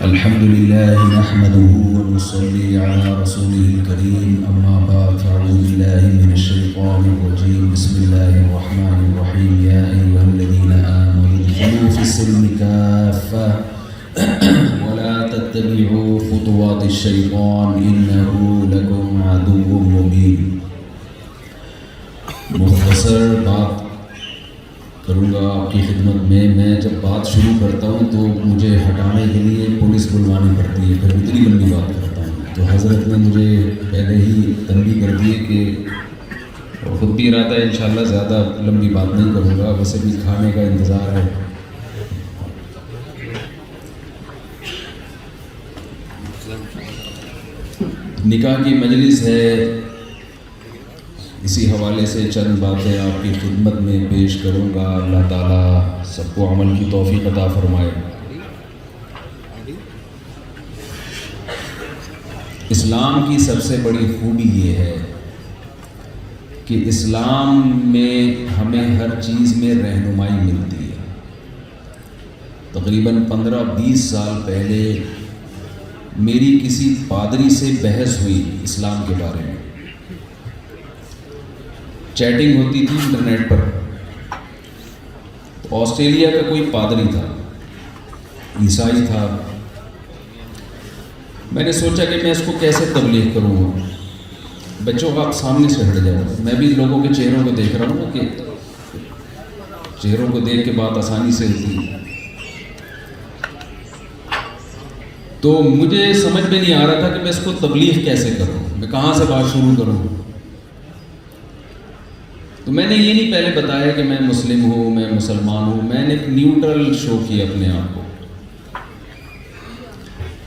الحمد لله نحمده ونصلي على رسوله الكريم أما بعد فأعوذ بالله من الشيطان الرجيم بسم الله الرحمن الرحيم يا أيها الذين آمنوا ادخلوا في السلم كافة ولا تتبعوا خطوات الشيطان إنه لكم عدو مبين. مختصر بات کروں گا آپ کی خدمت میں جب بات شروع کرتا ہوں تو مجھے ہٹانے کے لیے پولیس بلوانی پڑتی ہے، پھر اتنی لمبی بات کرتا ہوں. تو حضرت نے مجھے پہلے ہی تنبیہ کر دی کہ خود بھی ارادہ ہے انشاءاللہ زیادہ لمبی بات نہیں کروں گا، ویسے بھی کھانے کا انتظار ہے. نکاح کی مجلس ہے، اسی حوالے سے چند باتیں آپ کی خدمت میں پیش کروں گا. اللہ تعالیٰ سب کو عمل کی توفیق عطا فرمائے. اسلام کی سب سے بڑی خوبی یہ ہے کہ اسلام میں ہمیں ہر چیز میں رہنمائی ملتی ہے. تقریباً 15-20 سال پہلے میری کسی پادری سے بحث ہوئی اسلام کے بارے میں. چیٹنگ ہوتی تھی انٹرنیٹ پر. آسٹریلیا کا کوئی پادری تھا، عیسائی تھا. میں نے سوچا کہ میں اس کو کیسے تبلیغ کروں گا. بچوں کا آپ سامنے سے ہٹ جاؤ، میں بھی لوگوں کے چہروں کو دیکھ رہا ہوں کہ چہروں کو دیکھ کے بات آسانی سے ہوتی ہے. تو مجھے سمجھ میں نہیں آ رہا تھا کہ میں اس کو تبلیغ کیسے کروں، میں کہاں سے بات شروع کروں. تو میں نے یہ نہیں پہلے بتایا کہ میں مسلم ہوں، میں مسلمان ہوں. میں نے ایک نیوٹرل شو کیا اپنے آپ کو.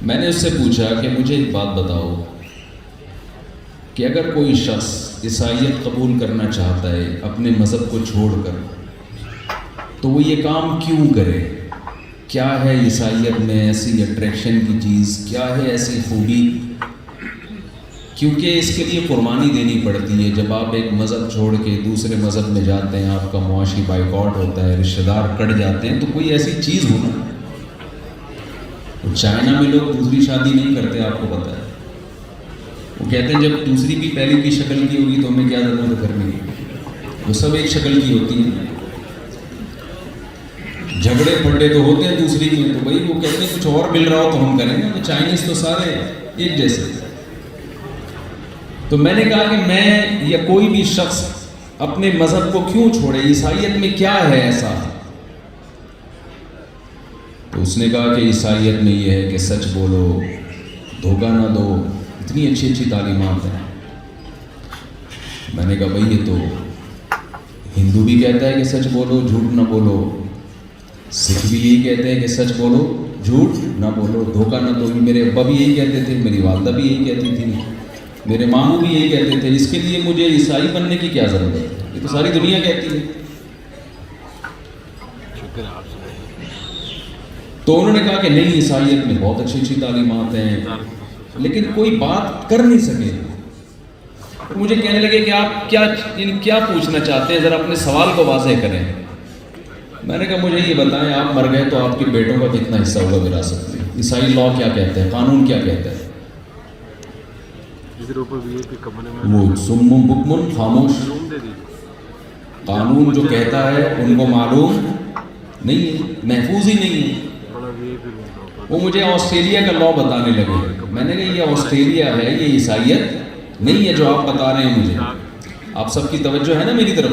میں نے اس سے پوچھا کہ مجھے ایک بات بتاؤ کہ اگر کوئی شخص عیسائیت قبول کرنا چاہتا ہے اپنے مذہب کو چھوڑ کر، تو وہ یہ کام کیوں کرے؟ کیا ہے عیسائیت میں ایسی اٹریکشن کی چیز؟ کیا ہے ایسی خوبی؟ کیونکہ اس کے لیے قربانی دینی پڑتی ہے. جب آپ ایک مذہب چھوڑ کے دوسرے مذہب میں جاتے ہیں، آپ کا معاشی بائیکاٹ ہوتا ہے، رشتہ دار کٹ جاتے ہیں، تو کوئی ایسی چیز ہونا. چائنا میں لوگ دوسری شادی نہیں کرتے، آپ کو پتہ ہے. وہ کہتے ہیں جب دوسری بھی پہلی کی شکل کی ہوگی تو ہمیں کیا ضرورت کرنی ہے، وہ سب ایک شکل کی ہوتی ہیں. جھگڑے پھڑے تو ہوتے ہیں دوسری میں، تو بھائی وہ کہتے ہیں کچھ اور مل رہا ہو تو ہم کریں گے. تو چائنیز تو سارے ایک جیسے. تو میں نے کہا کہ میں یا کوئی بھی شخص اپنے مذہب کو کیوں چھوڑے، عیسائیت میں کیا ہے ایسا؟ تو اس نے کہا کہ عیسائیت میں یہ ہے کہ سچ بولو، دھوکہ نہ دو. اتنی اچھی اچھی تعلیمات ہیں. میں نے کہا بھائی یہ تو ہندو بھی کہتا ہے کہ سچ بولو، جھوٹ نہ بولو. سکھ بھی یہی کہتے ہیں کہ سچ بولو، جھوٹ نہ بولو، دھوکہ نہ دو. میرے ابا بھی یہی کہتے تھے، میری والدہ بھی یہی کہتی تھی، میرے ماموں بھی یہی کہتے تھے. اس کے لیے مجھے عیسائی بننے کی کیا ضرورت ہے؟ یہ تو ساری دنیا کہتی ہے. تو انہوں نے کہا کہ نہیں، عیسائیت میں بہت اچھی اچھی تعلیمات ہیں، لیکن کوئی بات کر نہیں سکے. مجھے کہنے لگے کہ آپ کیا پوچھنا چاہتے ہیں، ذرا اپنے سوال کو واضح کریں. میں نے کہا مجھے یہ بتائیں، آپ مر گئے تو آپ کے بیٹوں کا کتنا حصہ ہوگا وراثت میں؟ عیسائی لا کیا کہتے ہیں، قانون کیا کہتا ہے؟ وہ سمم بکمن خاموش. قانون جو کہتا ہے ان کو معلوم نہیں ہے، محفوظ ہی نہیں ہے. وہ مجھے آسٹریلیا کا لا بتانے لگے. میں نے کہا یہ آسٹریلیا ہے، یہ عیسائیت نہیں ہے جو آپ بتا رہے ہیں مجھے. آپ سب کی توجہ ہے نا میری طرف.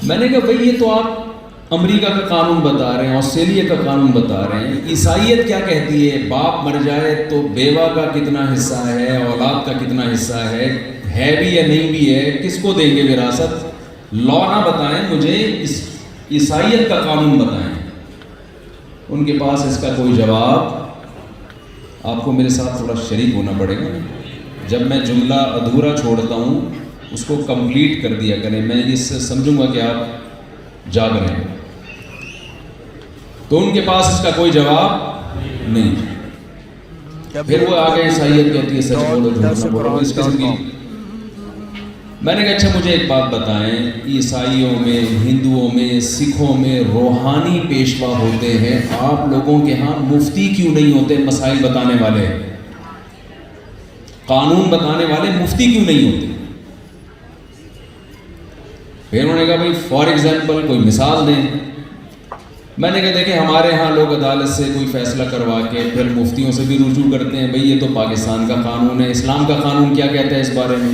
میں نے کہا بھائی یہ تو آپ امریکہ کا قانون بتا رہے ہیں، آسٹریلیا کا قانون بتا رہے ہیں. عیسائیت کیا کہتی ہے؟ باپ مر جائے تو بیوہ کا کتنا حصہ ہے، اولاد کا کتنا حصہ ہے بھی یا نہیں بھی ہے، کس کو دیں گے وراثت؟ لا نہ بتائیں مجھے، عیسائیت کا قانون بتائیں. ان کے پاس اس کا کوئی جواب. آپ کو میرے ساتھ تھوڑا شریک ہونا پڑے گا. جب میں جملہ ادھورا چھوڑتا ہوں اس کو کمپلیٹ کر دیا کریں. میں اس سے سمجھوں گا کہ آپ جاگ رہے ہیں. تو ان کے پاس اس کا کوئی جواب نہیں. پھر وہ آگے عیسائیت کہتی ہے سچ بولو، جھوٹ نہ بولو. اس قسم کی میں نے کہا اچھا مجھے ایک بات بتائیں، عیسائیوں میں، ہندوؤں میں، سکھوں میں روحانی پیشوا ہوتے ہیں، آپ لوگوں کے ہاں مفتی کیوں نہیں ہوتے مسائل بتانے والے، قانون بتانے والے مفتی کیوں نہیں ہوتے؟ پھر انہوں نے کہا بھائی فار ایگزامپل کوئی مثال دیں۔ میں نے کہا دیکھیں ہمارے ہاں لوگ عدالت سے کوئی فیصلہ کروا کے پھر مفتیوں سے بھی رجوع کرتے ہیں، بھئی یہ تو پاکستان کا قانون ہے، اسلام کا قانون کیا کہتا ہے اس بارے میں،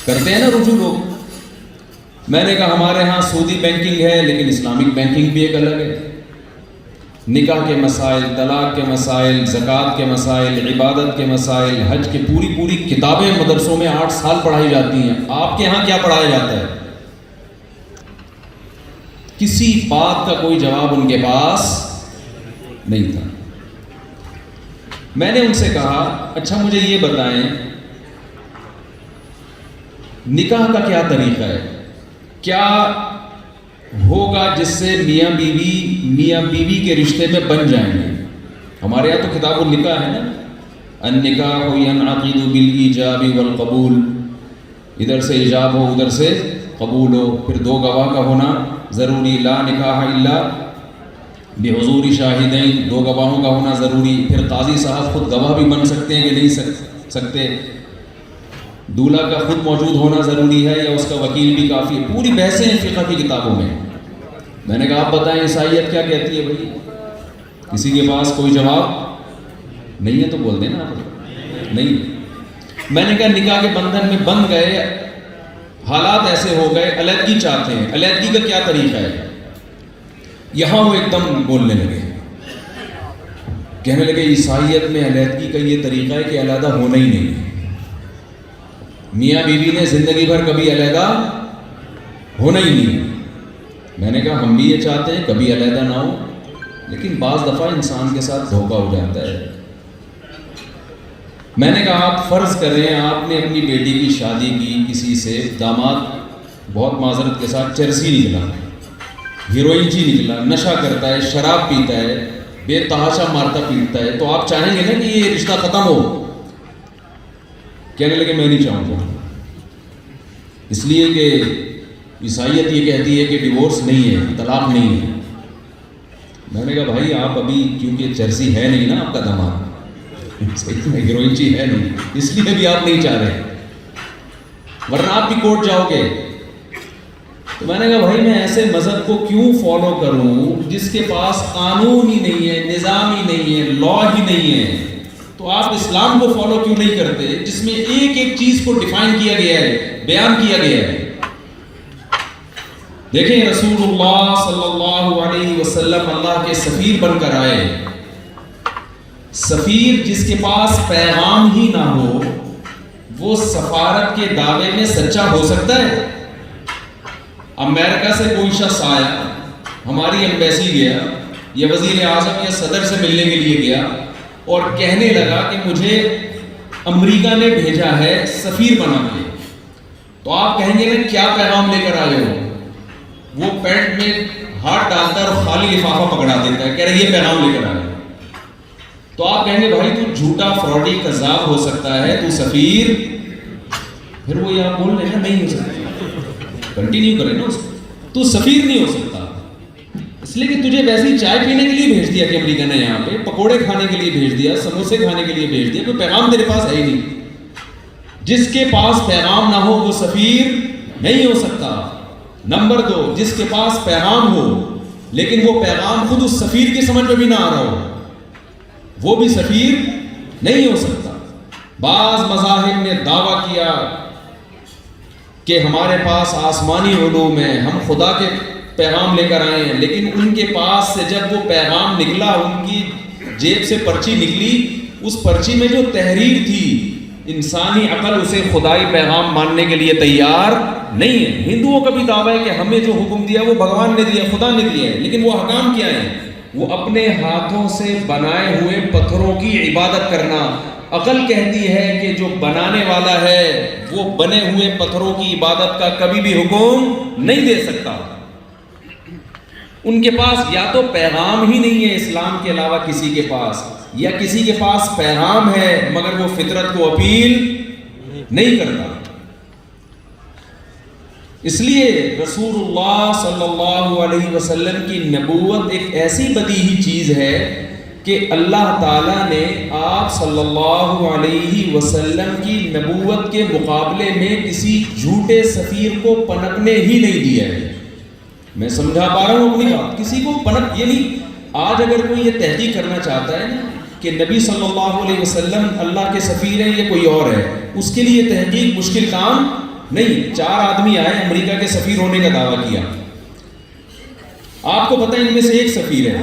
کرتے ہیں نا رجوع لوگ۔ میں نے کہا ہمارے ہاں سودی بینکنگ ہے لیکن اسلامک بینکنگ بھی ایک الگ ہے، نکاح کے مسائل، طلاق کے مسائل، زکوٰۃ کے مسائل، عبادت کے مسائل، حج کے پوری کتابیں مدرسوں میں 8 سال پڑھائی جاتی ہیں، آپ کے ہاں کیا پڑھایا جاتا ہے؟ کسی بات کا کوئی جواب ان کے پاس نہیں تھا۔ میں نے ان سے کہا اچھا مجھے یہ بتائیں نکاح کا کیا طریقہ ہے، کیا ہوگا جس سے میاں بیوی کے رشتے میں بن جائیں گے؟ ہمارے یہاں تو کتاب النکاح ہے نا، النکاح ینعقد بالایجاب والقبول، ادھر سے ایجاب ہو ادھر سے قبول ہو، پھر 2 گواہ کا ہونا ضروری، لا نکاح الا بحضور شاہدین، 2 گواہوں کا ہونا ضروری، پھر قاضی صاحب خود گواہ بھی بن سکتے ہیں کہ نہیں سکتے، دولہا کا خود موجود ہونا ضروری ہے یا اس کا وکیل بھی کافی ہے، پوری بحثیں ہیں فقہ کی کتابوں میں۔ میں نے کہا آپ بتائیں عیسائیت کیا کہتی ہے؟ بھائی کسی کے پاس کوئی جواب نہیں ہے تو بول دیں نا آپ نہیں۔ میں نے کہا نکاح کے بندھن میں بندھ گئے، حالات ایسے ہو گئے، علیحدگی چاہتے ہیں، علیحدگی کا کیا طریقہ ہے؟ یہاں وہ ایک دم بولنے لگے، کہنے لگے عیسائیت میں علیحدگی کا یہ طریقہ ہے کہ علیحدہ ہونا ہی نہیں ہے، میاں بیوی نے زندگی بھر کبھی علیحدہ ہونا ہی نہیں ہے۔ میں نے کہا ہم بھی یہ چاہتے ہیں کبھی علیحدہ نہ ہو، لیکن بعض دفعہ انسان کے ساتھ دھوکہ ہو جاتا ہے۔ میں نے کہا آپ فرض کریں آپ نے اپنی بیٹی کی شادی کی کسی سے، داماد بہت معذرت کے ساتھ چرسی نکلا، ہیروئنچی نکلا، نشہ کرتا ہے، شراب پیتا ہے، بے تحاشا مارتا پیٹتا ہے، تو آپ چاہیں گے نا کہ یہ رشتہ ختم ہو؟ کہنے لگے میں نہیں چاہوں گا، اس لیے کہ عیسائیت یہ کہتی ہے کہ ڈیورس نہیں ہے، طلاق نہیں ہے۔ میں نے کہا بھائی آپ ابھی کیونکہ چرسی ہے نہیں نا آپ کا داماد، ہیروئنچی ہے نہیں، اس لیے بھی آپ نہیں چاہ رہے، ورنہ آپ بھی کورٹ جاؤ گے۔ تو میں نے کہا بھائی میں ایسے مذہب کو کیوں فالو کروں جس کے پاس قانون ہی نہیں ہے، نظام ہی نہیں ہے، لا ہی نہیں ہے؟ تو آپ اسلام کو فالو کیوں نہیں کرتے جس میں ایک ایک چیز کو ڈیفائن کیا گیا ہے، بیان کیا گیا ہے؟ دیکھیں رسول اللہ صلی اللہ علیہ وسلم اللہ کے سفیر بن کر آئے، سفیر جس کے پاس پیغام ہی نہ ہو وہ سفارت کے دعوے میں سچا ہو سکتا ہے؟ امریکہ سے کوئی شخص آیا، ہماری ایمبیسی گیا یا وزیر اعظم یا صدر سے ملنے کے لیے گیا اور کہنے لگا کہ مجھے امریکہ نے بھیجا ہے سفیر بنا کے، تو آپ کہیں گے نا کیا پیغام لے کر آئے ہو؟ وہ پینٹ میں ہاتھ ڈالتا ہے اور خالی لفافہ پکڑا دیتا ہے، کہہ رہے یہ پیغام لے کر آئے۔ تو آپ کہیں گے بھائی تو جھوٹا فراڈی کذاب ہو سکتا ہے، تو سفیر، پھر وہ یہ بول رہے ہیں نہیں ہو سکتا، کنٹینیو کریں نا اس کو، تو سفیر نہیں ہو سکتا اس لیے کہ تجھے ویسے چائے پینے کے لیے بھیج دیا کہ امریکہ نے، یہاں پہ پکوڑے کھانے کے لیے بھیج دیا، سموسے کھانے کے لیے بھیج دیا، کوئی پیغام تیرے پاس ہے ہی نہیں۔ جس کے پاس پیغام نہ ہو وہ سفیر نہیں ہو سکتا۔ نمبر 2، جس کے پاس پیغام ہو لیکن وہ پیغام خود اس سفیر کی سمجھ میں بھی نہ آ رہا ہو وہ بھی سفیر نہیں ہو سکتا۔ بعض مذاہب نے دعویٰ کیا کہ ہمارے پاس آسمانی علوم ہے، ہم خدا کے پیغام لے کر آئے ہیں، لیکن ان کے پاس سے جب وہ پیغام نکلا، ان کی جیب سے پرچی نکلی، اس پرچی میں جو تحریر تھی انسانی عقل اسے خدائی پیغام ماننے کے لیے تیار نہیں ہے۔ ہندوؤں کا بھی دعویٰ ہے کہ ہمیں جو حکم دیا وہ بھگوان نے دیا، خدا نے دیا ہے، لیکن وہ حکام کیا ہیں؟ وہ اپنے ہاتھوں سے بنائے ہوئے پتھروں کی عبادت کرنا۔ عقل کہتی ہے کہ جو بنانے والا ہے وہ بنے ہوئے پتھروں کی عبادت کا کبھی بھی حکم نہیں دے سکتا۔ ان کے پاس یا تو پیغام ہی نہیں ہے اسلام کے علاوہ کسی کے پاس، یا کسی کے پاس پیغام ہے مگر وہ فطرت کو اپیل نہیں کرتا۔ اس لیے رسول اللہ صلی اللہ علیہ وسلم کی نبوت ایک ایسی بدیہی چیز ہے کہ اللہ تعالیٰ نے آپ صلی اللہ علیہ وسلم کی نبوت کے مقابلے میں کسی جھوٹے سفیر کو پنپنے ہی نہیں دیا ہے. میں سمجھا پا رہا ہوں اپنی بات؟ کسی کو پنپ، یعنی آج اگر کوئی یہ تحقیق کرنا چاہتا ہے نا کہ نبی صلی اللہ علیہ وسلم اللہ کے سفیر ہیں یا کوئی اور ہے، اس کے لیے تحقیق مشکل کام نہیں. 4 آدمی آئے امریکہ کے سفیر ہونے کا دعویٰ کیا، آپ کو پتہ ہے ان میں سے ایک سفیر ہے.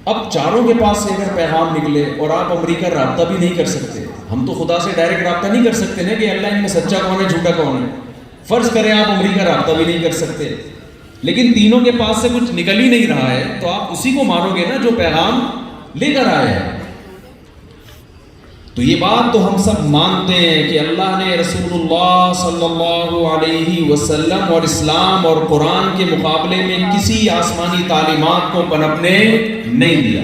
اب چاروں کے پاس سے اگر پیغام نکلے اور آپ امریکہ رابطہ بھی نہیں کر سکتے، ہم تو خدا سے ڈائریکٹ رابطہ نہیں کر سکتے نا کہ اللہ ان میں سچا کون ہے جھوٹا کون ہے. فرض کریں آپ امریکہ رابطہ بھی نہیں کر سکتے، لیکن تینوں کے پاس سے کچھ نکل ہی نہیں رہا ہے، تو آپ اسی کو مانو گے نا جو پیغام لے کر آئے ہیں. تو یہ بات تو ہم سب مانتے ہیں کہ اللہ نے رسول اللہ صلی اللہ علیہ وسلم اور اسلام اور قرآن کے مقابلے میں کسی آسمانی تعلیمات کو پنپنے نہیں دیا.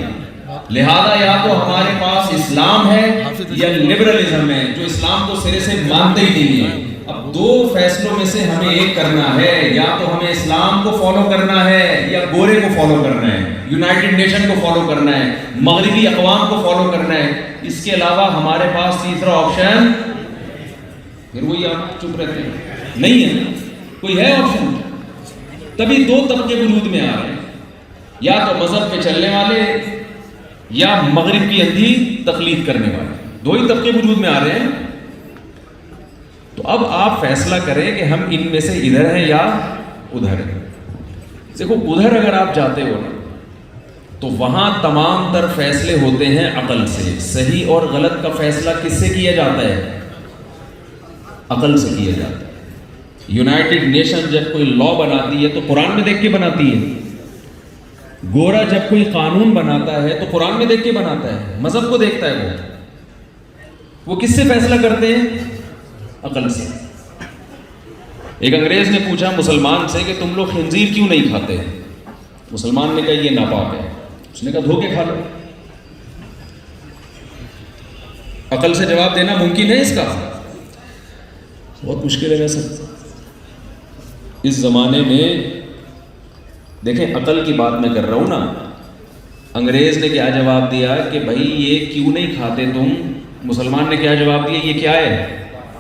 لہذا یا تو ہمارے پاس اسلام ہے یا لبرلزم ہے، جو اسلام کو سرے سے مانتے ہی نہیں ہے. اب 2 فیصلوں میں سے ہمیں ایک کرنا ہے، یا تو ہمیں اسلام کو فالو کرنا ہے یا گورے کو فالو کرنا ہے، یونائٹڈ نیشن کو فالو کرنا ہے، مغربی اقوام کو فالو کرنا ہے. اس کے علاوہ ہمارے پاس تیسرا آپشن، پھر وہی آپ چپ رہتے ہیں، نہیں ہے نا کوئی ہے آپشن. تبھی 2 طبقے وجود میں آ رہے ہیں، یا تو مذہب پہ چلنے والے یا مغرب کی اندھی تقلید کرنے والے. 2 ہی طبقے وجود میں آ رہے ہیں. تو اب آپ فیصلہ کریں کہ ہم ان میں سے ادھر ہیں یا ادھر ہیں. دیکھو ادھر اگر آپ جاتے ہو نا تو وہاں تمام تر فیصلے ہوتے ہیں عقل سے. صحیح اور غلط کا فیصلہ کس سے کیا جاتا ہے؟ عقل سے کیا جاتا ہے. یونائٹڈ نیشن جب کوئی لا بناتی ہے تو قرآن میں دیکھ کے بناتی ہے. گورا جب کوئی قانون بناتا ہے تو قرآن میں دیکھ کے بناتا ہے، مذہب کو دیکھتا ہے. وہ کس سے فیصلہ کرتے ہیں؟ عقل سے. ایک انگریز نے پوچھا مسلمان سے کہ تم لوگ خنزیر کیوں نہیں کھاتے؟ مسلمان نے کہا یہ ناپاک ہے. اس نے کہا دھو کے کھا لو. عقل سے جواب دینا ممکن ہے اس کا؟ بہت مشکل ہے. ویسے اس زمانے میں دیکھیں عقل کی بات میں کر رہا ہوں نا. انگریز نے کیا جواب دیا کہ بھائی یہ کیوں نہیں کھاتے تم؟ مسلمان نے کیا جواب دیا؟ یہ کیا ہے؟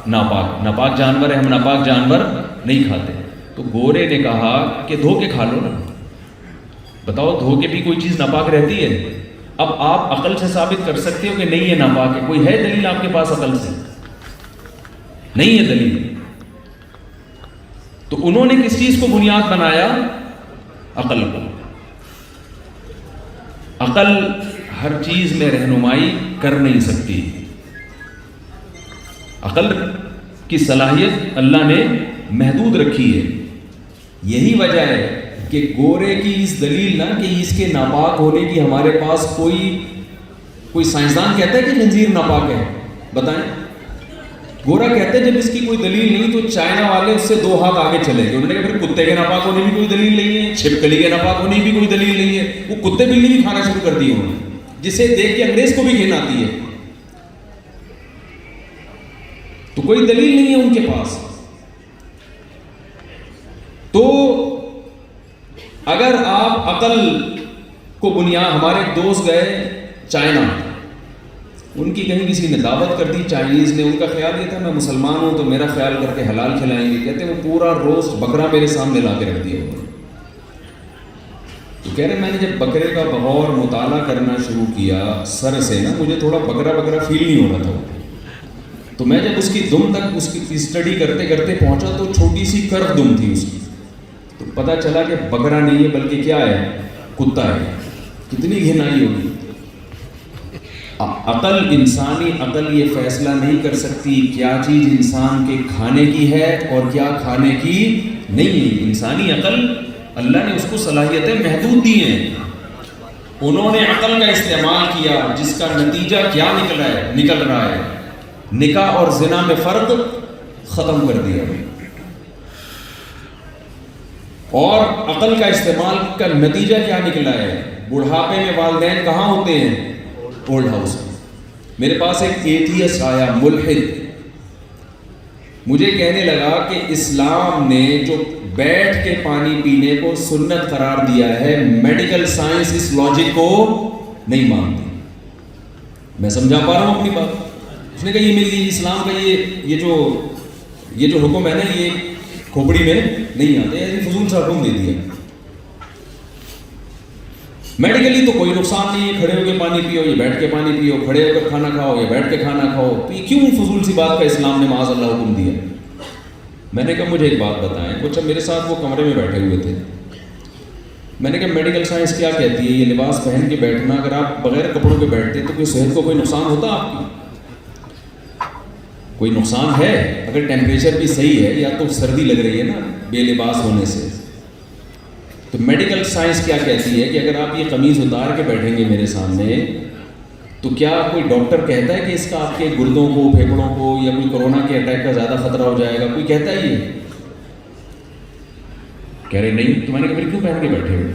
ناپاک. ناپاک جانور ہے، ہم ناپاک جانور نہیں کھاتے. تو گورے نے کہا کہ دھو کے کھا لو نا. بتاؤ دھو کے بھی کوئی چیز ناپاک رہتی ہے؟ اب آپ عقل سے ثابت کر سکتے ہو کہ نہیں یہ ناپاک ہے؟ کوئی ہے دلیل آپ کے پاس عقل سے؟ نہیں ہے دلیل. تو انہوں نے کس چیز کو بنیاد بنایا؟ عقل کو. عقل ہر چیز میں رہنمائی کر نہیں سکتی. عقل کی صلاحیت اللہ نے محدود رکھی ہے. یہی وجہ ہے کہ گورے کی اس دلیل نہ کہ اس کے ناپاک ہونے کی ہمارے پاس کوئی سائنسدان کہتا ہے کہ خنزیر ناپاک ہے؟ بتائیں. گورا کہتے ہیں جب اس کی کوئی دلیل نہیں تو چائنا والے اس سے 2 ہاتھ آگے چلے گئے. انہوں نے کہا پھر کتے کے ناپاک ہونے کی کوئی دلیل نہیں ہے، چھپکلی کے ناپاک ہونے کی بھی کوئی دلیل نہیں ہے. وہ کتے بلی بھی کھانا شروع کر دی انہوں نے، جسے دیکھ کے انگریز کو بھی گھن آتی ہے. تو کوئی دلیل نہیں ہے ان کے پاس. تو اگر آپ عقل کو بنیاد، ہمارے دوست گئے چائنا، ان کی کہیں کسی نے دعوت کر دی چائنیز نے. ان کا خیال یہ تھا میں مسلمان ہوں تو میرا خیال کر کے حلال کھلائیں گے. کہتے ہیں وہ پورا روسٹ بکرا میرے سامنے لا کے رکھ دیا. تو کہہ رہے میں نے جب بکرے کا بغور مطالعہ کرنا شروع کیا سر سے نا، مجھے تھوڑا بکرا فیل نہیں ہو رہا تھا. تو میں جب اس کی دم تک اس کی اسٹڈی کرتے کرتے پہنچا تو چھوٹی سی کرف دم تھی اس کی. تو پتہ چلا کہ بکرا نہیں ہے بلکہ کیا ہے؟ کتا ہے. کتنی گھنائی ہوگی. عقل، انسانی عقل یہ فیصلہ نہیں کر سکتی کیا چیز انسان کے کھانے کی ہے اور کیا کھانے کی نہیں ہے. انسانی عقل اللہ نے اس کو صلاحیتیں محدود دی ہیں. انہوں نے عقل کا استعمال کیا جس کا نتیجہ کیا نکل رہا ہے؟ نکاح اور زنا میں فرق ختم کر دیا. اور عقل کا استعمال کا نتیجہ کیا نکلا ہے؟ بڑھاپے میں والدین کہاں ہوتے ہیں؟ اولڈ ہاؤس میں. میرے پاس ایک ایتھیسٹ آیا، ملحد. مجھے کہنے لگا کہ اسلام نے جو بیٹھ کے پانی پینے کو سنت قرار دیا ہے، میڈیکل سائنس اس لاجک کو نہیں مانتی۔ میں سمجھا پا رہا ہوں اپنی بات؟ اس نے کہا یہ میری اسلام کا یہ جو حکم ہے نا، یہ کھوپڑی میں نہیں آتا، یہ فضول سا حکم دے دیا۔ میڈیکلی تو کوئی نقصان نہیں ہے، کھڑے ہو کے پانی پیو یا بیٹھ کے پانی پیو، کھڑے ہو کر کھانا کھاؤ یا بیٹھ کے کھانا کھاؤ، تو یہ کیوں فضول سی بات کا اسلام نے معاذ اللہ حکم دیا؟ میں نے کہا مجھے ایک بات بتائیں۔ کچھ میرے ساتھ وہ کمرے میں بیٹھے ہوئے تھے، میں نے کہا میڈیکل سائنس کیا کہتی ہے یہ لباس پہن کے بیٹھنا، اگر آپ بغیر کپڑوں کے بیٹھتے تو کوئی صحت کو کوئی نقصان ہوتا آپ کی؟ کوئی نقصان ہے؟ اگر ٹیمپریچر بھی صحیح ہے، یا تو سردی لگ رہی ہے نا بے لباس ہونے سے، تو میڈیکل سائنس کیا کہتی ہے کہ اگر آپ یہ قمیض اتار کے بیٹھیں گے میرے سامنے تو کیا کوئی ڈاکٹر کہتا ہے کہ اس کا آپ کے گردوں کو، پھیپھڑوں کو یا کوئی کورونا کے اٹیک کا زیادہ خطرہ ہو جائے گا؟ کوئی کہتا ہے یہ؟ کہہ رہے نہیں۔ تو میں نے کہا پھر کیوں پہن کے بیٹھے ہوئے؟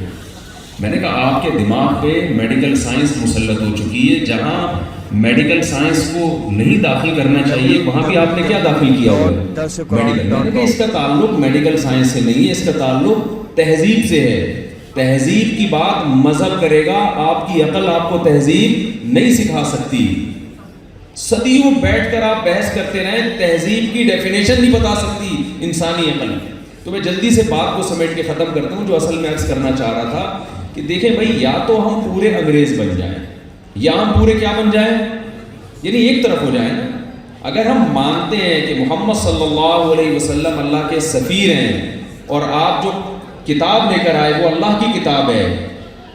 میں نے کہا آپ کے دماغ پہ میڈیکل سائنس مسلط ہو چکی ہے، جہاں میڈیکل سائنس کو نہیں داخل کرنا چاہیے وہاں بھی آپ نے کیا داخل کیا ہوا ہے؟ میڈیکل۔ میں نے کہا اس کا تعلق میڈیکل سائنس سے نہیں ہے، اس کا تعلق تہذیب سے ہے۔ تہذیب کی بات مذہب کرے گا، آپ کی عقل آپ کو تہذیب نہیں سکھا سکتی۔ صدیوں بیٹھ کر آپ بحث کرتے رہیں، تہذیب کی ڈیفینیشن نہیں بتا سکتی انسانی عقل۔ تو میں جلدی سے بات کو سمیٹ کے ختم کرتا ہوں۔ جو اصل میں عرض کرنا چاہ رہا تھا کہ دیکھیں بھائی، یا تو ہم پورے انگریز بن جائیں یا ہم پورے کیا بن جائیں، یعنی ایک طرف ہو جائیں نا۔ اگر ہم مانتے ہیں کہ محمد صلی اللہ علیہ وسلم اللہ کے سفیر ہیں اور آپ جو کتاب لے کر آئے وہ اللہ کی کتاب ہے،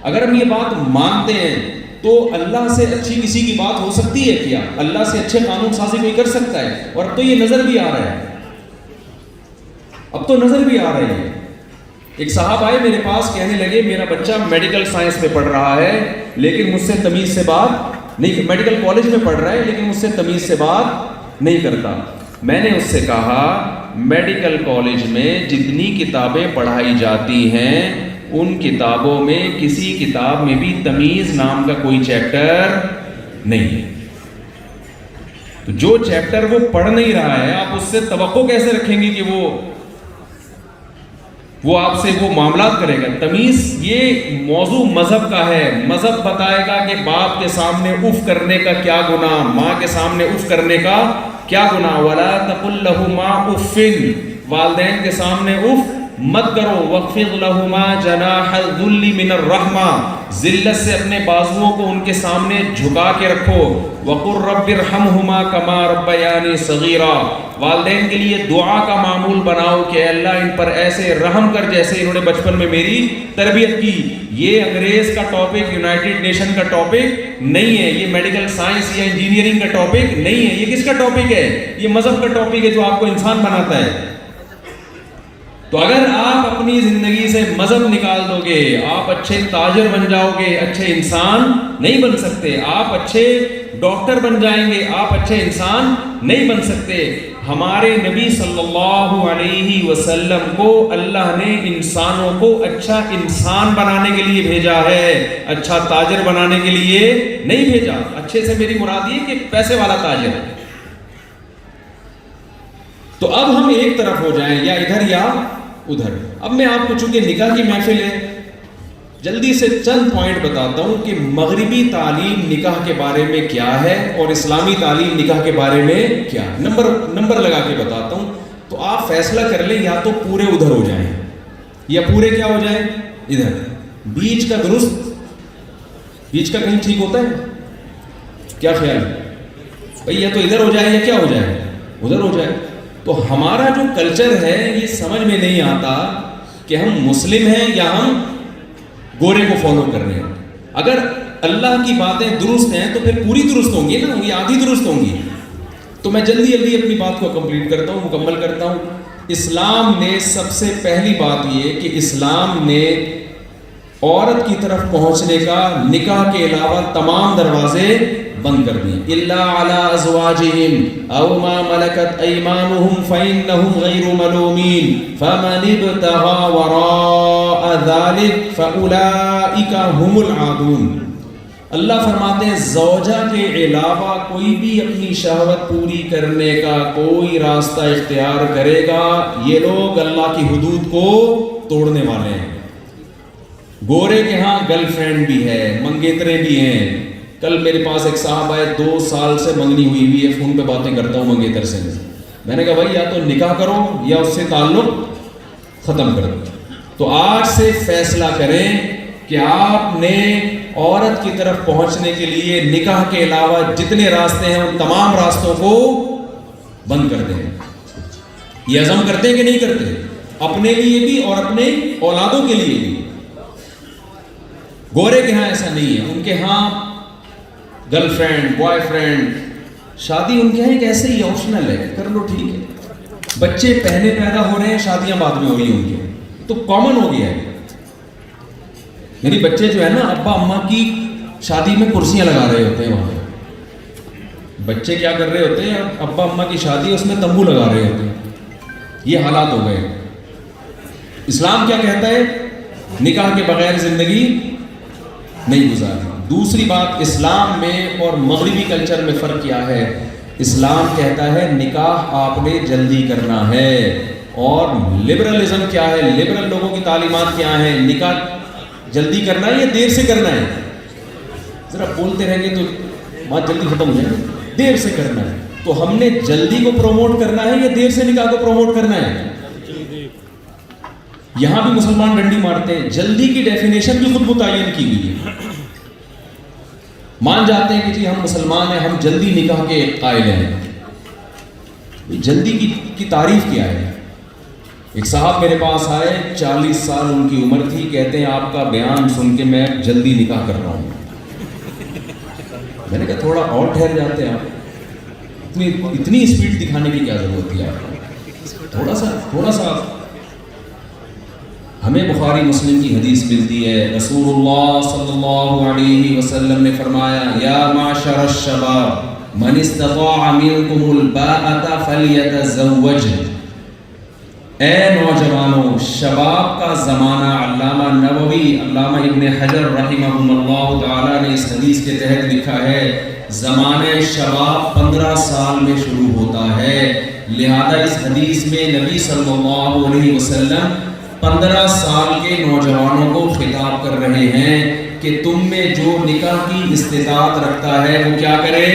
اگر ہم یہ بات مانتے ہیں تو اللہ سے اچھی کسی کی بات ہو سکتی ہے کیا؟ اللہ سے اچھے قانون سازی کوئی کر سکتا ہے؟ اور اب تو یہ نظر بھی آ رہا ہے، اب تو نظر بھی آ رہی ہے۔ ایک صاحب آئے میرے پاس، کہنے لگے میرا بچہ میڈیکل سائنس میں پڑھ رہا ہے لیکن مجھ سے تمیز سے بات نہیں، میڈیکل کالج میں پڑھ رہا ہے لیکن مجھ سے تمیز سے بات نہیں کرتا۔ میں نے اس سے کہا میڈیکل کالج میں جتنی کتابیں پڑھائی جاتی ہیں ان کتابوں میں کسی کتاب میں بھی تمیز نام کا کوئی چیپٹر نہیں ہے۔ تو جو چیپٹر وہ پڑھ نہیں رہا ہے آپ اس سے توقع کیسے رکھیں گے کہ وہ آپ سے وہ معاملات کرے گا؟ تمیز یہ موضوع مذہب کا ہے، مذہب بتائے گا کہ باپ کے سامنے اف کرنے کا کیا گناہ، ماں کے سامنے اف کرنے کا کیا گناہ۔ وَلَا تَقُلْ لَهُمَا اُفٍّ، والدین کے سامنے اف مت کرو۔ وَاخْفِضْ لَهُمَا جَنَاحَ الذُّلِّ مِنَ الرَّحْمَةِ، ذلت سے اپنے بازوؤں کو ان کے سامنے جھکا کے رکھو۔ وَقُلْ رَبِّ ارْحَمْهُمَا كَمَا رَبَّيَانِي صَغِيرًا، والدین کے لیے دعا کا معمول بناؤ کہ اے اللہ ان پر ایسے رحم کر جیسے انہوں نے بچپن میں میری تربیت کی۔ یہ انگریز کا ٹاپک، یونائٹڈ نیشن کا ٹاپک نہیں ہے، یہ میڈیکل سائنس یا انجینئرنگ کا ٹاپک نہیں ہے۔ یہ کس کا ٹاپک ہے؟ یہ مذہب کا ٹاپک ہے جو آپ کو انسان بناتا ہے۔ تو اگر آپ اپنی زندگی سے مذہب نکال دو گے، آپ اچھے تاجر بن جاؤ گے، اچھے انسان نہیں بن سکتے۔ آپ اچھے ڈاکٹر بن جائیں گے، آپ اچھے انسان نہیں بن سکتے۔ ہمارے نبی صلی اللہ علیہ وسلم کو اللہ نے انسانوں کو اچھا انسان بنانے کے لیے بھیجا ہے، اچھا تاجر بنانے کے لیے نہیں بھیجا۔ اچھے سے میری مراد یہ کہ پیسے والا تاجر۔ تو اب ہم ایک طرف ہو جائیں، یا ادھر یا ادھر۔ اب میں آپ کو چونکہ نکاح کی محفل ہے جلدی سے چند پوائنٹ بتاتا ہوں کہ مغربی تعلیم نکاح کے بارے میں کیا ہے اور اسلامی تعلیم نکاح کے بارے میں کیا ہے۔ نمبر لگا کے بتاتا ہوں، تو آپ فیصلہ کر لیں، یا تو پورے ادھر ہو جائیں یا پورے کیا ہو جائیں، ادھر۔ بیچ کا درست، بیچ کا کہیں ٹھیک ہوتا ہے؟ کیا خیال ہے بھائی؟ یا تو ادھر ہو جائے یا کیا ہو جائے، ادھر ہو جائے۔ تو ہمارا جو کلچر ہے یہ سمجھ میں نہیں آتا کہ ہم مسلم ہیں یا ہم گورے کو فالو کر رہے ہیں۔ اگر اللہ کی باتیں درست ہیں تو پھر پوری درست ہوں گی نا، یہ آدھی درست ہوں گی۔ تو میں جلدی اپنی بات کو کمپلیٹ کرتا ہوں، مکمل کرتا ہوں۔ اسلام نے سب سے پہلی بات یہ کہ اسلام نے عورت کی طرف پہنچنے کا نکاح کے علاوہ تمام دروازے بند کر دیے۔ الا علی ازواجہم او ما ملکت ایمانہم فانہم غیر ملومین فمن ابتغى وراء ذلك فاولئک هم العادون۔ اللہ فرماتے ہیں زوجہ کے علاوہ کوئی بھی اپنی شہوت پوری کرنے کا کوئی راستہ اختیار کرے گا، یہ لوگ اللہ کی حدود کو توڑنے والے ہیں۔ گورے کے ہاں گرل فرینڈ بھی ہے، منگیترے بھی ہیں۔ کل میرے پاس ایک صاحب آئے، 2 سال سے منگنی ہوئی ہے، فون پہ باتیں کرتا ہوں منگیتر سے۔ میں نے کہا بھائی یا تو نکاح کرو یا اس سے تعلق ختم کر دو۔ تو آج سے فیصلہ کریں کہ آپ نے عورت کی طرف پہنچنے کے لیے نکاح کے علاوہ جتنے راستے ہیں ان تمام راستوں کو بند کر دیں۔ یہ عزم کرتے ہیں کہ نہیں کرتے؟ اپنے لیے بھی اور اپنے اولادوں کے لیے بھی۔ گورے کے ہاں ایسا نہیں ہے، ان کے ہاں گرل فرینڈ بوائے فرینڈ شادی ان کے یہاں ایک ایسے ہی آپشنل ہے، کر لو ٹھیک ہے۔ بچے پہلے پیدا ہو رہے ہیں، شادیاں بعد میں ہو رہی ہیں ان کے، تو کامن ہو گیا ہے۔ میری بچے جو ہے نا ابا اماں کی شادی میں کرسیاں لگا رہے ہوتے ہیں، وہاں بچے کیا کر رہے ہوتے ہیں، ابا اماں کی شادی اس میں تمبو لگا رہے ہوتے ہیں۔ یہ حالات ہو گئے۔ اسلام کیا کہتا ہے؟ نکاح کے بغیر زندگی نہیں گزارنی۔ دوسری بات، اسلام میں اور مغربی کلچر میں فرق کیا ہے؟ اسلام کہتا ہے نکاح آپ نے جلدی کرنا ہے، اور لبرلزم کیا ہے؟ لبرل لوگوں کی تعلیمات کیا ہیں؟ نکاح جلدی کرنا ہے یا دیر سے کرنا ہے؟ ذرا بولتے رہیں گے تو بات جلدی ختم ہو جائے گی۔ دیر سے کرنا ہے، تو ہم نے جلدی کو پروموٹ کرنا ہے یا دیر سے نکاح کو پروموٹ کرنا ہے؟ یہاں بھی مسلمان ڈنڈی مارتے ہیں، جلدی کی ڈیفینیشن بھی خود متعین کی ہوئی ہے۔ مان جاتے ہیں کہ جی ہم مسلمان ہیں، ہم جلدی نکاح کے قائل ہیں۔ جلدی کی تعریف کیا ہے؟ ایک صاحب میرے پاس آئے، 40 سال ان کی عمر تھی، کہتے ہیں آپ کا بیان سن کے میں جلدی نکاح کر رہا ہوں۔ میں نے کہا تھوڑا اور ٹھہر جاتے ہیں آپ، اتنی اسپیڈ دکھانے کی کیا ضرورت تھی آپ؟ تھوڑا سا ہمیں بخاری مسلم کی حدیث ملتی ہے، رسول اللہ صلی اللہ علیہ وسلم نے فرمایا یا معشر الشباب من استطاع منکم الباءۃ فلیتزوج۔ اے نوجوانوں، شباب کا زمانہ، علامہ نووی، علامہ ابن حجر رحمہ اللہ تعالیٰ نے اس حدیث کے تحت لکھا ہے زمانہ شباب 15 سال میں شروع ہوتا ہے، لہذا اس حدیث میں نبی صلی اللہ علیہ وسلم 15 سال کے نوجوانوں کو خطاب کر رہے ہیں کہ تم میں جو نکاح کی استطاعت رکھتا ہے وہ کیا کرے؟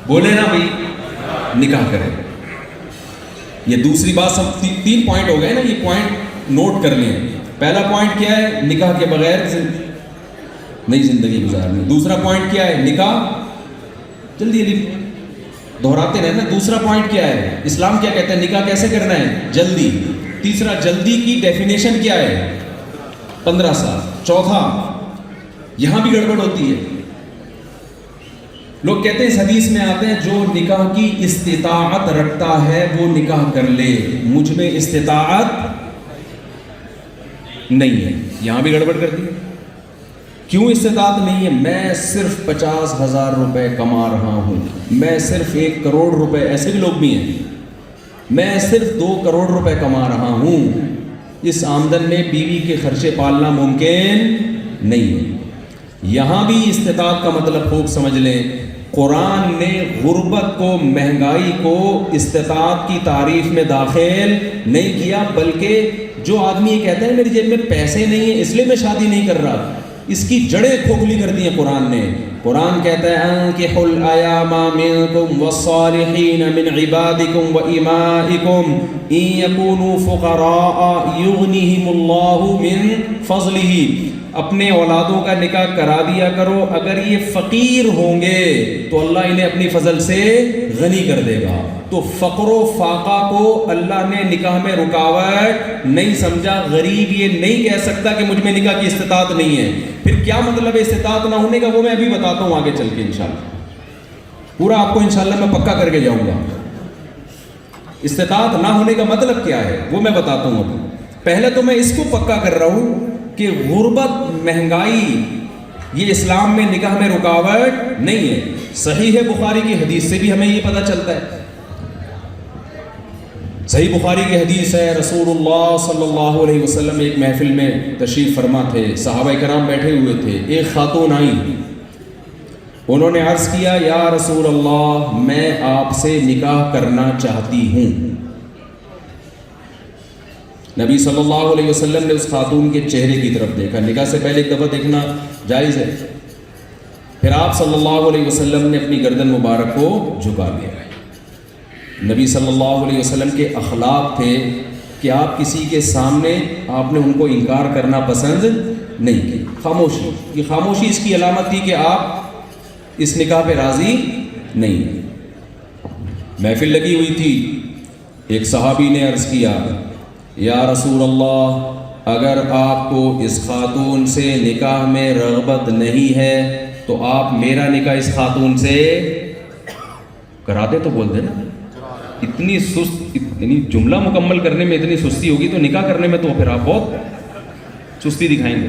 بولے نا بھائی، نکاح کرے۔ یہ دوسری بات، سب 3 پوائنٹ ہو گئے نا، یہ پوائنٹ نوٹ کر لیں۔ پہلا پوائنٹ کیا ہے؟ نکاح کے بغیر نہیں زندگی گزارنی۔ دوسرا پوائنٹ کیا ہے؟ نکاح جلدی دہراتے رہنا۔ دوسرا پوائنٹ کیا ہے؟ اسلام کیا کہتا ہے نکاح کیسے کرنا ہے؟ جلدی۔ تیسرا، جلدی کی ڈیفینیشن کیا ہے؟ 15 سال۔ چوتھا، یہاں بھی گڑبڑ ہوتی ہے، لوگ کہتے ہیں اس حدیث میں آتے ہیں جو نکاح کی استطاعت رکھتا ہے وہ نکاح کر لے، مجھ میں استطاعت نہیں ہے، یہاں بھی گڑبڑ کر دی۔ کیوں استطاعت نہیں ہے؟ میں صرف 50,000 روپے کما رہا ہوں، میں صرف 1 کروڑ روپے، ایسے بھی لوگ بھی ہیں، میں صرف 2 کروڑ روپے کما رہا ہوں، اس آمدن میں بیوی کے خرچے پالنا ممکن نہیں ہے۔ یہاں بھی استطاعت کا مطلب خوب سمجھ لیں۔ قرآن نے غربت کو، مہنگائی کو استطاعت کی تعریف میں داخل نہیں کیا، بلکہ جو آدمی یہ کہتا ہے میری جیب میں پیسے نہیں ہیں اس لیے میں شادی نہیں کر رہا، اس کی جڑیں کھوکھلی کر دی ہیں قرآن نے۔ قرآن کہتا ہے انکحوا الایام منکم والصالحین من عبادکم وامائکم ان یکونوا فقراء یغنیہم اللہ من فضلہ، اپنے اولادوں کا نکاح کرا دیا کرو، اگر یہ فقیر ہوں گے تو اللہ انہیں اپنی فضل سے غنی کر دے گا۔ تو فقر و فاقہ کو اللہ نے نکاح میں رکاوٹ نہیں سمجھا۔ غریب یہ نہیں کہہ سکتا کہ مجھ میں نکاح کی استطاعت نہیں ہے۔ پھر کیا مطلب ہے استطاعت نہ ہونے کا، وہ میں ابھی بتاتا ہوں آگے چل کے انشاءاللہ، پورا آپ کو انشاءاللہ میں پکا کر کے جاؤں گا۔ استطاعت نہ ہونے کا مطلب کیا ہے وہ میں بتاتا ہوں ابھی۔ پہلے تو میں اس کو پکا کر رہا ہوں کہ غربت، مہنگائی یہ اسلام میں نکاح میں رکاوٹ نہیں ہے۔ صحیح ہے بخاری کی حدیث سے بھی ہمیں یہ پتہ چلتا ہے۔ صحیح بخاری کی حدیث ہے، رسول اللہ صلی اللہ علیہ وسلم ایک محفل میں تشریف فرما تھے، صحابہ کرام بیٹھے ہوئے تھے، ایک خاتون آئی، انہوں نے عرض کیا یا رسول اللہ میں آپ سے نکاح کرنا چاہتی ہوں۔ نبی صلی اللہ علیہ وسلم نے اس خاتون کے چہرے کی طرف دیکھا، نکاح سے پہلے ایک دفعہ دیکھنا جائز ہے، پھر آپ صلی اللہ علیہ وسلم نے اپنی گردن مبارک کو جھکا لیا۔ نبی صلی اللہ علیہ وسلم کے اخلاق تھے کہ آپ کسی کے سامنے آپ نے ان کو انکار کرنا پسند نہیں کی، خاموشی، یہ خاموشی اس کی علامت تھی کہ آپ اس نکاح پہ راضی نہیں ہیں۔ محفل لگی ہوئی تھی، ایک صحابی نے عرض کیا یا رسول اللہ اگر آپ کو اس خاتون سے نکاح میں رغبت نہیں ہے تو آپ میرا نکاح اس خاتون سے کرا دے۔ تو بول دے نا، اتنی سست، اتنی جملہ مکمل کرنے میں اتنی سستی ہوگی تو نکاح کرنے میں تو پھر آپ بہت سستی دکھائیں گے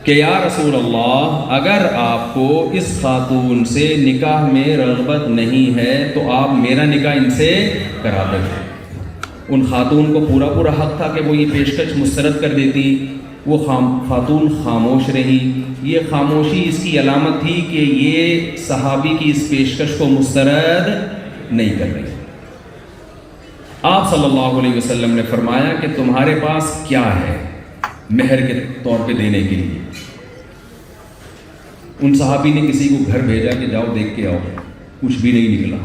کہ یا رسول اللہ اگر آپ کو اس خاتون سے نکاح میں رغبت نہیں ہے تو آپ میرا نکاح ان سے کرا دیں۔ ان خاتون کو پورا حق تھا کہ وہ یہ پیشکش مسترد کر دیتی، وہ خاتون خاموش رہی۔ یہ خاموشی اس کی علامت تھی کہ یہ صحابی کی اس پیشکش کو مسترد نہیں کر رہی۔ آپ صلی اللہ علیہ وسلم نے فرمایا کہ تمہارے پاس کیا ہے مہر کے طور پہ دینے کے لیے؟ ان صحابی نے کسی کو گھر بھیجا کہ جاؤ دیکھ کے آؤ، کچھ بھی نہیں نکلا۔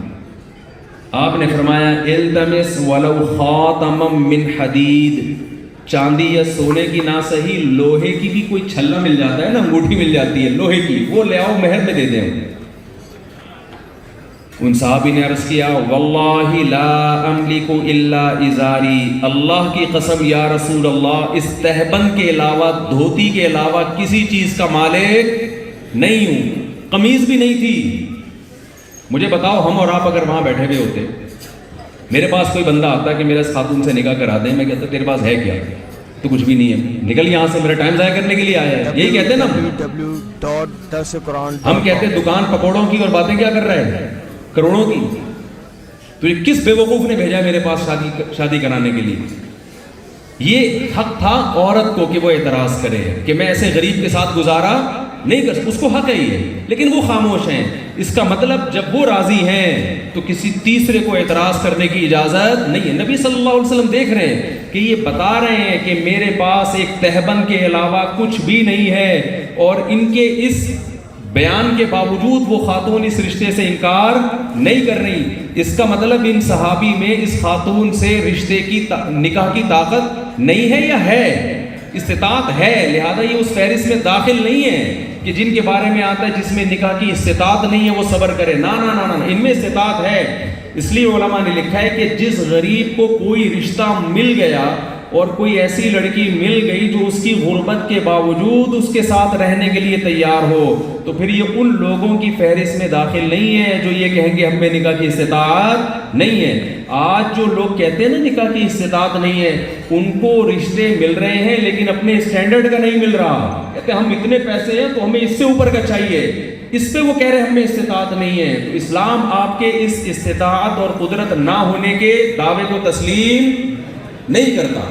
آپ نے فرمایا التمس ولو خاتما من حدید، چاندی یا سونے کی نہ صحیح لوہے کی بھی کوئی چھلا مل جاتا ہے نا، انگوٹھی مل جاتی ہے لوہے کی، وہ لے آؤ مہر میں دے دیں۔ ان صحابی نے عرض کیا واللہ لا املک الا ازاری، اللہ کی قسم یا رسول اللہ اس تہبند کے علاوہ، دھوتی کے علاوہ کسی چیز کا مالک نہیں ہوں۔ قمیض بھی نہیں تھی۔ مجھے بتاؤ ہم اور آپ اگر وہاں بیٹھے ہوئے ہوتے، میرے پاس کوئی بندہ آتا کہ میرے اس خاتون سے نکاح کرا دیں، میں کہتا تیرے پاس ہے کیا؟ تو کچھ بھی نہیں ہے، نکل یہاں سے، میرا ٹائم ضائع کرنے کے لیے آیا ہے۔ یہی کہتے ہیں نا ہم کہتے ہیں دکان پکوڑوں کی، اور باتیں کیا کر رہے ہیں؟ کروڑوں کی۔ تو یہ کس بے وقوف نے بھیجا میرے پاس شادی کرانے کے لیے؟ یہ حق تھا عورت کو کہ وہ اعتراض کرے کہ میں ایسے غریب کے ساتھ گزارا نہیں کر سکتا، اس کو حق ہے یہ، لیکن وہ خاموش ہیں۔ اس کا مطلب جب وہ راضی ہیں تو کسی تیسرے کو اعتراض کرنے کی اجازت نہیں ہے۔ نبی صلی اللہ علیہ وسلم دیکھ رہے ہیں کہ یہ بتا رہے ہیں کہ میرے پاس ایک تہبند کے علاوہ کچھ بھی نہیں ہے، اور ان کے اس بیان کے باوجود وہ خاتون اس رشتے سے انکار نہیں کر رہی۔ اس کا مطلب ان صحابی میں اس خاتون سے رشتے کی نکاح کی طاقت نہیں ہے یا ہے؟ استطاعت ہے، لہذا یہ اس فہرست میں داخل نہیں ہے کہ جن کے بارے میں آتا ہے جس میں نکاح کی استطاعت نہیں ہے وہ صبر کرے۔ نا نا نا نا، ان میں استطاعت ہے۔ اس لیے علماء نے لکھا ہے کہ جس غریب کو کوئی رشتہ مل گیا اور کوئی ایسی لڑکی مل گئی جو اس کی غربت کے باوجود اس کے ساتھ رہنے کے لیے تیار ہو، تو پھر یہ ان لوگوں کی فہرست میں داخل نہیں ہے جو یہ کہیں گے ہم میں نکاح کی استطاعت نہیں ہے۔ آج جو لوگ کہتے ہیں نا نکاح کی استطاعت نہیں ہے، ان کو رشتے مل رہے ہیں لیکن اپنے اسٹینڈرڈ کا نہیں مل رہا۔ کہتے ہیں ہم اتنے پیسے ہیں تو ہمیں اس سے اوپر کا چاہیے، اس پہ وہ کہہ رہے ہیں ہمیں استطاعت نہیں ہے۔ تو اسلام آپ کے اس استطاعت اور قدرت نہ ہونے کے دعوے کو تسلیم نہیں کرتا۔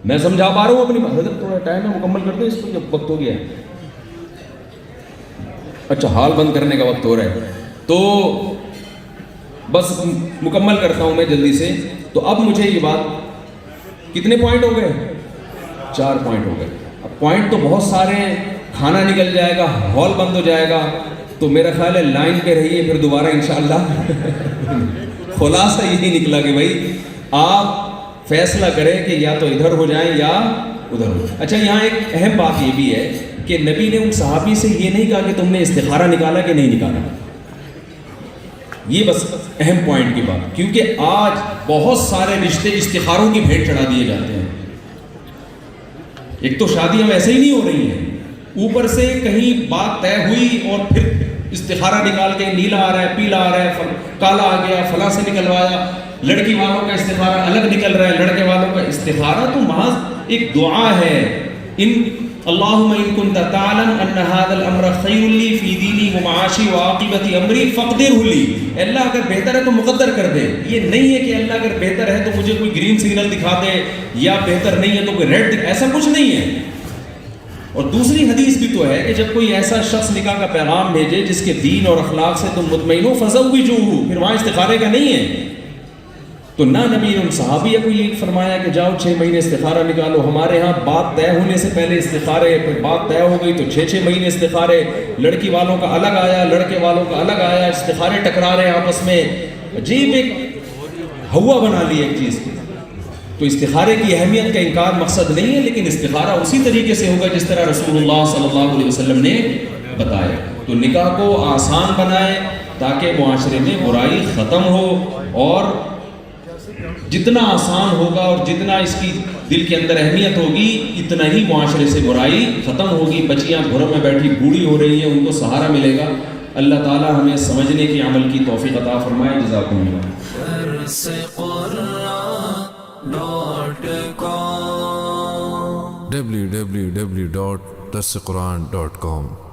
میں سمجھا پا رہا ہوں اپنی حضرت؟ تھوڑا ٹائم ہے، مکمل کرتے ہیں اس کو، جب وقت ہو گیا ہے۔ اچھا ہال بند کرنے کا وقت ہو رہا ہے، تو بس مکمل کرتا ہوں میں جلدی سے۔ تو اب مجھے یہ بات، کتنے پوائنٹ ہو گئے؟ 4 پوائنٹ ہو گئے۔ اب پوائنٹ تو بہت سارے ہیں، کھانا نکل جائے گا، ہال بند ہو جائے گا، تو میرا خیال ہے لائن پہ رہیے، پھر دوبارہ انشاءاللہ خلاصہ یہی نکلا کہ بھائی آپ فیصلہ کریں کہ یا تو ادھر ہو جائیں یا ادھر ہو جائیں۔ اچھا یہاں ایک اہم بات یہ بھی ہے کہ نبی نے ان صحابی سے یہ نہیں کہا کہ تم نے استخارہ نکالا کہ نہیں نکالا، یہ بس اہم پوائنٹ کی بات، کیونکہ آج بہت سارے رشتے استخاروں کی بھیٹ چڑھا دیے جاتے ہیں۔ ایک تو شادیاں ویسے ہی نہیں ہو رہی ہیں، اوپر سے کہیں بات طے ہوئی اور پھر استخارہ نکال کے نیلا آ رہا ہے، پیلا آ رہا ہے، کالا آ گیا، فلاں سے نکلوایا، لڑکی والوں کا استخارہ الگ نکل رہا ہے، لڑکے والوں کا استخارہ تو محض ایک دعا ہے۔ ان اللہم ان کنت تعلم ان هذا الامر خیر لی فی دینی و معاشی و عاقبت امری فقدرہ لی. اللہ اگر بہتر ہے تو مقدر کر دے. یہ نہیں ہے کہ اللہ اگر بہتر ہے تو مجھے کوئی گرین سگنل دکھا دے, یا بہتر نہیں ہے تو کوئی ریڈ دکھا, ایسا کچھ نہیں ہے. اور دوسری حدیث بھی تو ہے کہ جب کوئی ایسا شخص نکاح کا پیغام بھیجے جس کے دین اور اخلاق سے تم مطمئن ہو فزوجوہ, پھر وہاں استخارے کا نہیں ہے. تو نہ نبی نے ان صحابیہ کو یہ فرمایا کہ جاؤ 6 مہینے استخارہ نکالو. ہمارے ہاں بات طے ہونے سے پہلے استخارے, پھر بات طے ہو گئی تو 6 مہینے استخارے. لڑکی والوں کا الگ آیا, لڑکے والوں کا الگ آیا, استخارے ٹکرا رہے ہیں آپس میں. عجیب ایک ہوا بنا لی ایک چیز کی. تو استخارے کی اہمیت کا انکار مقصد نہیں ہے, لیکن استخارہ اسی طریقے سے ہوگا جس طرح رسول اللہ صلی اللہ علیہ وسلم نے بتایا. تو نکاح کو آسان بنائے تاکہ معاشرے میں برائی ختم ہو, اور جتنا آسان ہوگا اور جتنا اس کی دل کے اندر اہمیت ہوگی اتنا ہی معاشرے سے برائی ختم ہوگی. بچیاں گھروں میں بیٹھی بوڑھی ہو رہی ہیں, ان کو سہارا ملے گا. اللہ تعالی ہمیں سمجھنے کی عمل کی توفیق عطا فرمائے. جزاکم اللہ. www.darsequran.com